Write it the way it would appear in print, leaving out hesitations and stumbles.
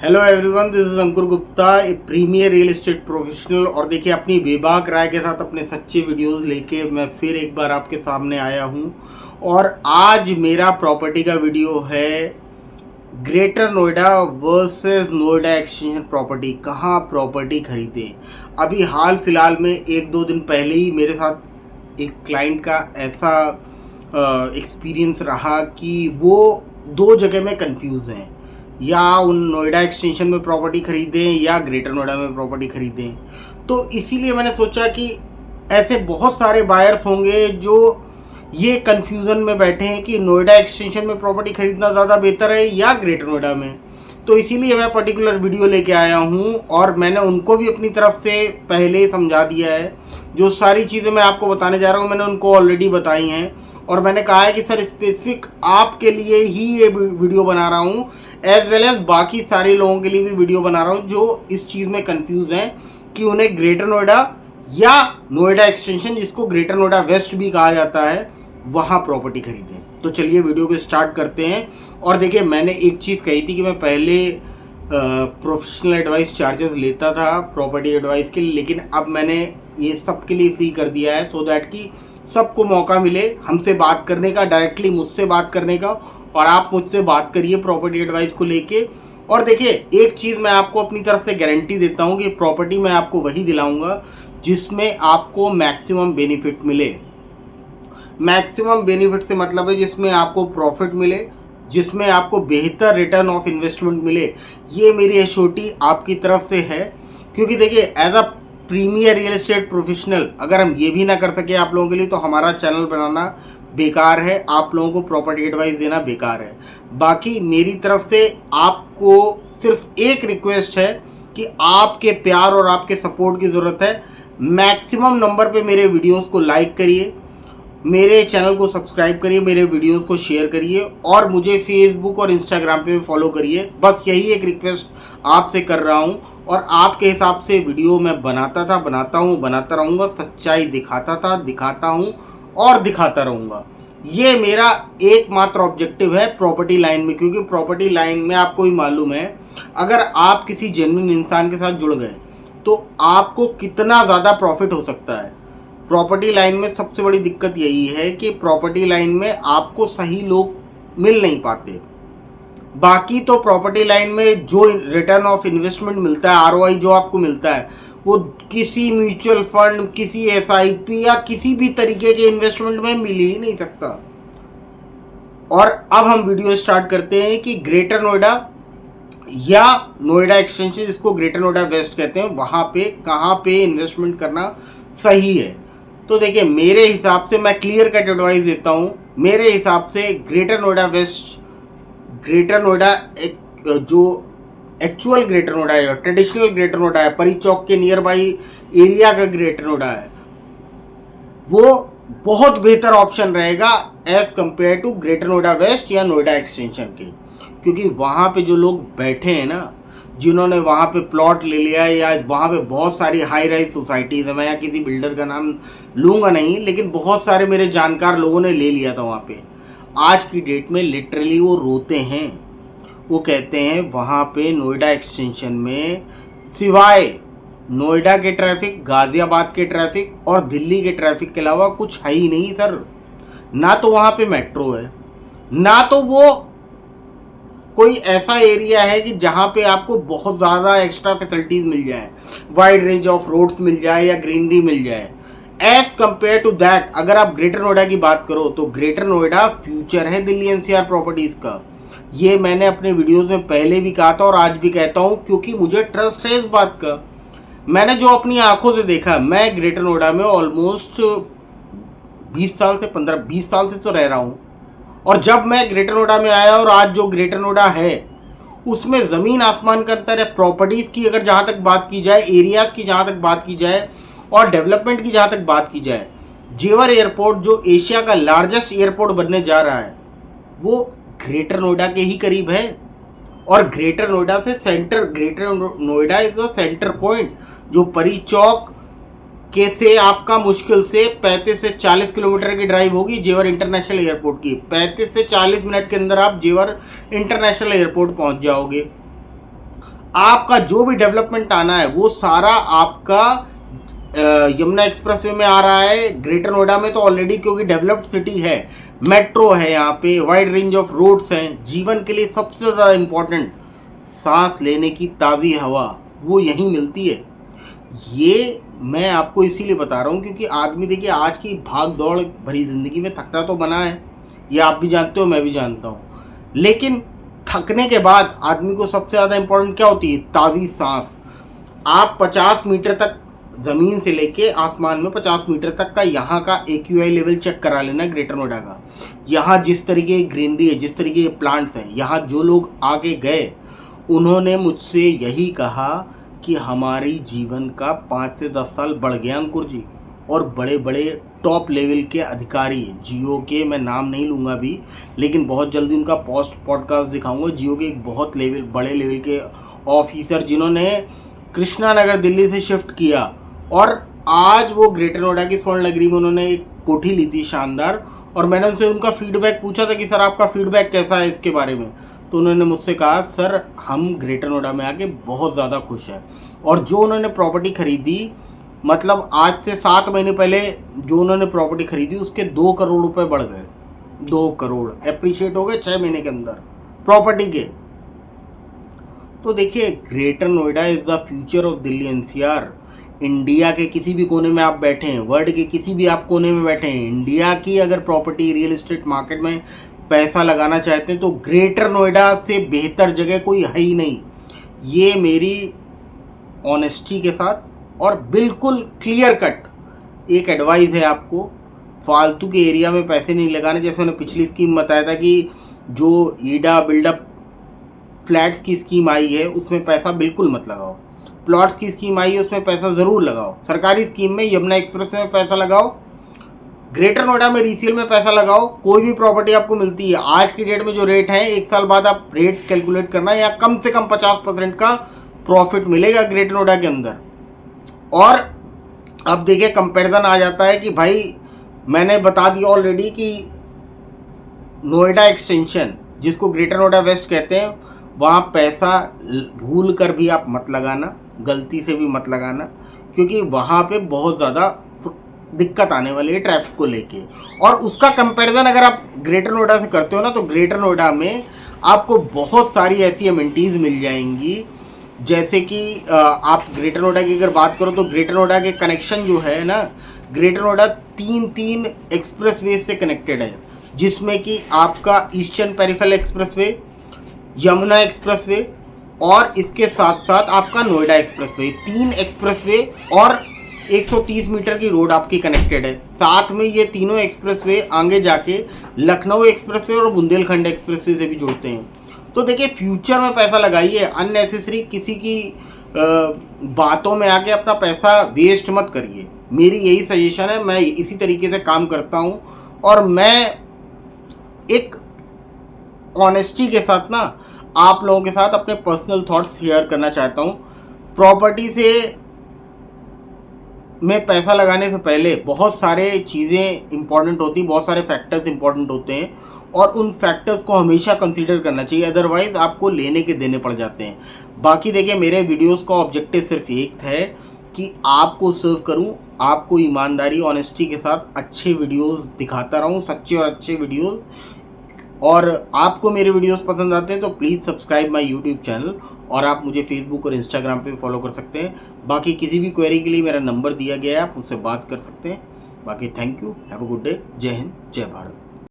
Hello everyone, this is Ankur Gupta, a premier real estate professional. और देखिए, अपनी बेबाक राय के साथ अपने सच्चे वीडियोस लेके मैं फिर एक बार आपके सामने आया हूं। और आज मेरा प्रॉपर्टी का वीडियो है greater Noida versus Noida exchange property. कहाँ प्रॉपर्टी खरीदें। अभी हाल फिलहाल में एक दो दिन पहले ही मेरे साथ एक क्लाइंट का ऐसा एक्सपीरियंस रहा कि वो दो जगह में कंफ्यूज हैं, या उन नोएडा एक्सटेंशन में प्रॉपर्टी खरीदें या ग्रेटर नोएडा में प्रॉपर्टी खरीदें। तो इसीलिए मैंने सोचा कि ऐसे बहुत सारे बायर्स होंगे जो ये कन्फ्यूज़न में बैठे हैं कि नोएडा एक्सटेंशन में प्रॉपर्टी खरीदना ज़्यादा बेहतर है या ग्रेटर नोएडा में। तो इसीलिए मैं पर्टिकुलर वीडियो लेके आया हूँ और मैंने उनको भी अपनी तरफ से पहले ही समझा दिया है। जो सारी चीज़ें मैं आपको बताने जा रहा हूँ मैंने उनको ऑलरेडी बताई हैं, और मैंने कहा है कि सर स्पेसिफिक आपके लिए ही ये वीडियो बना रहा हूँ, एज वेल एज बाकी सारे लोगों के लिए भी वीडियो बना रहा हूँ जो इस चीज़ में कंफ्यूज हैं कि उन्हें ग्रेटर नोएडा या नोएडा एक्सटेंशन, जिसको ग्रेटर नोएडा वेस्ट भी कहा जाता है, वहाँ प्रॉपर्टी खरीदें। तो चलिए वीडियो को स्टार्ट करते हैं। और देखिए, मैंने एक चीज़ कही थी कि मैं पहले प्रोफेशनल एडवाइस चार्जेस लेता था प्रॉपर्टी एडवाइस के लिए, लेकिन अब मैंने ये सब के लिए फ्री कर दिया है, सो दैट कि सबको मौका मिले हमसे बात करने का, डायरेक्टली मुझसे बात करने का, और आप मुझसे बात करिए प्रॉपर्टी एडवाइस को लेके। और देखिए, एक चीज़ मैं आपको अपनी तरफ से गारंटी देता हूँ कि प्रॉपर्टी मैं आपको वही दिलाऊंगा जिसमें आपको मैक्सिमम बेनिफिट मिले। मैक्सिमम बेनिफिट से मतलब है जिसमें आपको प्रॉफिट मिले, जिसमें आपको बेहतर रिटर्न ऑफ इन्वेस्टमेंट मिले। ये मेरी एश्योरिटी आपकी तरफ से है, क्योंकि देखिए, as a premier real estate professional अगर हम ये भी ना कर सके आप लोगों के लिए, तो हमारा चैनल बनाना बेकार है, आप लोगों को प्रॉपर्टी एडवाइस देना बेकार है। बाकी मेरी तरफ से आपको सिर्फ एक रिक्वेस्ट है कि आपके प्यार और आपके सपोर्ट की ज़रूरत है। मैक्सिमम नंबर पे मेरे वीडियोस को लाइक करिए, मेरे चैनल को सब्सक्राइब करिए, मेरे वीडियोस को शेयर करिए, और मुझे फेसबुक और इंस्टाग्राम पे फॉलो करिए। बस यही एक रिक्वेस्ट आपसे कर रहा हूँ, और आपके हिसाब से वीडियो मैं बनाता था, बनाता हूँ, बनाता रहूँगा। सच्चाई दिखाता था, दिखाता हूँ और दिखाता रहूँगा। ये मेरा एकमात्र ऑब्जेक्टिव है प्रॉपर्टी लाइन में, क्योंकि प्रॉपर्टी लाइन में आपको ही मालूम है, अगर आप किसी जेन्युइन इंसान के साथ जुड़ गए तो आपको कितना ज़्यादा प्रॉफिट हो सकता है। प्रॉपर्टी लाइन में सबसे बड़ी दिक्कत यही है कि प्रॉपर्टी लाइन में आपको सही लोग मिल नहीं पाते। बाकी तो प्रॉपर्टी लाइन में जो रिटर्न ऑफ इन्वेस्टमेंट मिलता है, आरओआई जो आपको मिलता है, वो किसी म्यूचुअल फंड, किसी एसआईपी या किसी भी तरीके के इन्वेस्टमेंट में मिल ही नहीं सकता। और अब हम वीडियो स्टार्ट करते हैं कि ग्रेटर नोएडा या नोएडा एक्सटेंशन, जिसको ग्रेटर नोएडा वेस्ट कहते हैं, वहाँ पे कहाँ पे इन्वेस्टमेंट करना सही है। तो देखिए, मेरे हिसाब से मैं क्लियर कट एडवाइस देता हूँ। मेरे हिसाब से greater Noida west, greater Noida जो एक्चुअल ग्रेटर नोएडा है, ट्रेडिशनल ग्रेटर नोएडा है, परी चौक के नियर बाई एरिया का ग्रेटर नोएडा है, वो बहुत बेहतर ऑप्शन रहेगा as compare to greater Noida west या नोएडा एक्सटेंशन के। क्योंकि वहाँ पे जो लोग बैठे हैं ना, जिन्होंने वहाँ पे प्लॉट ले लिया है, या वहाँ पे बहुत सारी हाई राइज सोसाइटीज़ है, मैं यहाँ किसी बिल्डर का नाम लूँगा नहीं, लेकिन बहुत सारे मेरे जानकार लोगों ने ले लिया था वहाँ पे। आज की डेट में लिटरली वो रोते हैं, वो कहते हैं वहाँ पे नोएडा एक्सटेंशन में सिवाय नोएडा के ट्रैफिक, गाज़ियाबाद के ट्रैफिक और दिल्ली के ट्रैफिक के अलावा कुछ है ही नहीं सर। ना तो वहाँ पे मेट्रो है, ना तो वो कोई ऐसा एरिया है कि जहाँ पे आपको बहुत ज़्यादा एक्स्ट्रा फैसिलिटीज़ मिल जाए, वाइड रेंज ऑफ रोड्स मिल जाए या ग्रीनरी मिल जाए। एज कंपेयर टू दैट, अगर आप ग्रेटर नोएडा की बात करो तो ग्रेटर नोएडा फ्यूचर है दिल्ली एनसीआर प्रॉपर्टीज़ का। ये मैंने अपने वीडियोस में पहले भी कहा था और आज भी कहता हूँ, क्योंकि मुझे ट्रस्ट है इस बात का। मैंने जो अपनी आंखों से देखा, मैं ग्रेटर नोएडा में ऑलमोस्ट 20 साल से 15-20 साल से तो रह रहा हूँ। और जब मैं ग्रेटर नोएडा में आया और आज जो ग्रेटर नोएडा है, उसमें ज़मीन आसमान का अंतर है। प्रॉपर्टीज़ की अगर जहाँ तक बात की जाए, एरियाज़ की जहाँ तक बात की जाए, और डेवलपमेंट की जहाँ तक बात की जाए, जेवर एयरपोर्ट जो एशिया का लार्जेस्ट एयरपोर्ट बनने जा रहा है, वो ग्रेटर नोएडा के ही करीब है। और ग्रेटर नोएडा से greater Noida is the centre point, जो परी चौक के से आपका मुश्किल से 35 से 40 किलोमीटर की ड्राइव होगी जेवर इंटरनेशनल एयरपोर्ट की। 35 से 40 मिनट के अंदर आप जेवर इंटरनेशनल एयरपोर्ट पहुंच जाओगे। आपका जो भी डेवलपमेंट आना है वो सारा आपका यमुना एक्सप्रेसवे में आ रहा है। ग्रेटर नोएडा में तो ऑलरेडी, क्योंकि डेवलप्ड सिटी है, मेट्रो है, यहाँ पे वाइड रेंज ऑफ रोड्स हैं। जीवन के लिए सबसे ज़्यादा इम्पोर्टेंट सांस लेने की ताज़ी हवा वो यहीं मिलती है। ये मैं आपको इसीलिए बता रहा हूँ क्योंकि आदमी देखिए आज की भाग दौड़ भरी ज़िंदगी में थकना तो बना है, ये आप भी जानते हो, मैं भी जानता हूँ। लेकिन थकने के बाद आदमी को सबसे ज़्यादा इम्पोर्टेंट क्या होती है? ताज़ी सांस। आप 50 मीटर तक ज़मीन से लेके आसमान में 50 मीटर तक का यहाँ का AQI लेवल चेक करा लेना ग्रेटर नोएडा का। यहाँ जिस तरीके की ग्रीनरी है, जिस तरीके के प्लांट्स हैं, यहाँ जो लोग आगे गए उन्होंने मुझसे यही कहा कि हमारी जीवन का 5 से 10 साल बढ़ गया अंकुर जी। और बड़े बड़े टॉप लेवल के अधिकारी, जियो के, मैं नाम नहीं लूँगा अभी, लेकिन बहुत जल्दी उनका पॉडकास्ट दिखाऊंगा। जियो के एक बहुत बड़े लेवल के ऑफिसर जिन्होंने कृष्णा नगर दिल्ली से शिफ्ट किया और आज वो ग्रेटर नोएडा की स्वर्ण नगरी में उन्होंने एक कोठी ली थी शानदार। और मैंने उनसे उनका फीडबैक पूछा था कि सर आपका फीडबैक कैसा है इसके बारे में, तो उन्होंने मुझसे कहा सर हम ग्रेटर नोएडा में आके बहुत ज़्यादा खुश हैं। और जो उन्होंने प्रॉपर्टी खरीदी, मतलब आज से 7 महीने पहले जो उन्होंने प्रॉपर्टी खरीदी उसके 2 करोड़ रुपए बढ़ गए। 2 करोड़ एप्रिशिएट हो गए 6 महीने के अंदर प्रॉपर्टी के। तो देखिए greater Noida is the future of Delhi NCR। India के किसी भी कोने में आप बैठे हैं, वर्ल्ड के किसी भी आप कोने में बैठे हैं, इंडिया की अगर प्रॉपर्टी रियल एस्टेट मार्केट में पैसा लगाना चाहते हैं तो ग्रेटर नोएडा से बेहतर जगह कोई है ही नहीं। ये मेरी ऑनेस्टी के साथ और बिल्कुल क्लियर कट एक एडवाइस है आपको। फालतू के एरिया में पैसे नहीं लगाने। जैसे उन्होंने पिछली स्कीम बताया था कि जो ईडा बिल्डअप फ्लैट्स की स्कीम आई है उसमें पैसा बिल्कुल मत लगाओ। प्लॉट्स की स्कीम आई है उसमें पैसा ज़रूर लगाओ। सरकारी स्कीम में यमुना एक्सप्रेस में पैसा लगाओ, ग्रेटर नोएडा में रीसेल में पैसा लगाओ। कोई भी प्रॉपर्टी आपको मिलती है आज की डेट में जो रेट है, 1 साल बाद आप रेट कैलकुलेट करना, या कम से कम 50% का प्रॉफिट मिलेगा ग्रेटर नोएडा के अंदर। और अब देखिए कंपैरिजन आ जाता है कि भाई मैंने बता दिया ऑलरेडी कि नोएडा एक्सटेंशन जिसको ग्रेटर नोएडा वेस्ट कहते हैं, वहाँ पैसा भूल कर भी आप मत लगाना, गलती से भी मत लगाना, क्योंकि वहाँ पे बहुत ज़्यादा दिक्कत आने वाली है ट्रैफिक को लेके। और उसका कंपैरिजन अगर आप ग्रेटर नोएडा से करते हो ना, तो ग्रेटर नोएडा में आपको बहुत सारी ऐसी अमेनिटीज़ मिल जाएंगी। जैसे कि आप ग्रेटर नोएडा की अगर बात करो तो ग्रेटर नोएडा के कनेक्शन जो है ना, ग्रेटर नोएडा 3 एक्सप्रेसवे से कनेक्टेड है, जिसमें कि आपका eastern peripheral expressway, Yamuna expressway और इसके साथ साथ आपका नोएडा एक्सप्रेसवे। 3 एक्सप्रेसवे और 130 मीटर की रोड आपकी कनेक्टेड है। साथ में ये तीनों एक्सप्रेसवे आगे जाके लखनऊ एक्सप्रेसवे और बुंदेलखंड एक्सप्रेसवे से भी जुड़ते हैं। तो देखिए फ्यूचर में पैसा लगाइए, अननेसेसरी किसी की बातों में आके अपना पैसा वेस्ट मत करिए। मेरी यही सजेशन है, मैं इसी तरीके से काम करता हूँ और मैं एक ऑनेस्टी के साथ ना आप लोगों के साथ अपने पर्सनल थॉट्स शेयर करना चाहता हूँ। प्रॉपर्टी से में पैसा लगाने से पहले बहुत सारे चीज़ें इंपॉर्टेंट होती, बहुत सारे फैक्टर्स इंपॉर्टेंट होते हैं और उन फैक्टर्स को हमेशा कंसीडर करना चाहिए, अदरवाइज़ आपको लेने के देने पड़ जाते हैं। बाकी देखिए मेरे वीडियोस का ऑब्जेक्टिव सिर्फ एक है कि आपको सर्व करूं, आपको ईमानदारी ऑनेस्टी के साथ अच्छे वीडियोस दिखाता रहूं, सच्चे और अच्छे वीडियोस। और आपको मेरे वीडियोस पसंद आते हैं तो please subscribe my YouTube channel, और आप मुझे फेसबुक और इंस्टाग्राम पे फॉलो कर सकते हैं। बाकी किसी भी क्वेरी के लिए मेरा नंबर दिया गया है, आप मुझसे बात कर सकते हैं। बाकी thank you, have a good day, जय हिंद, जय भारत।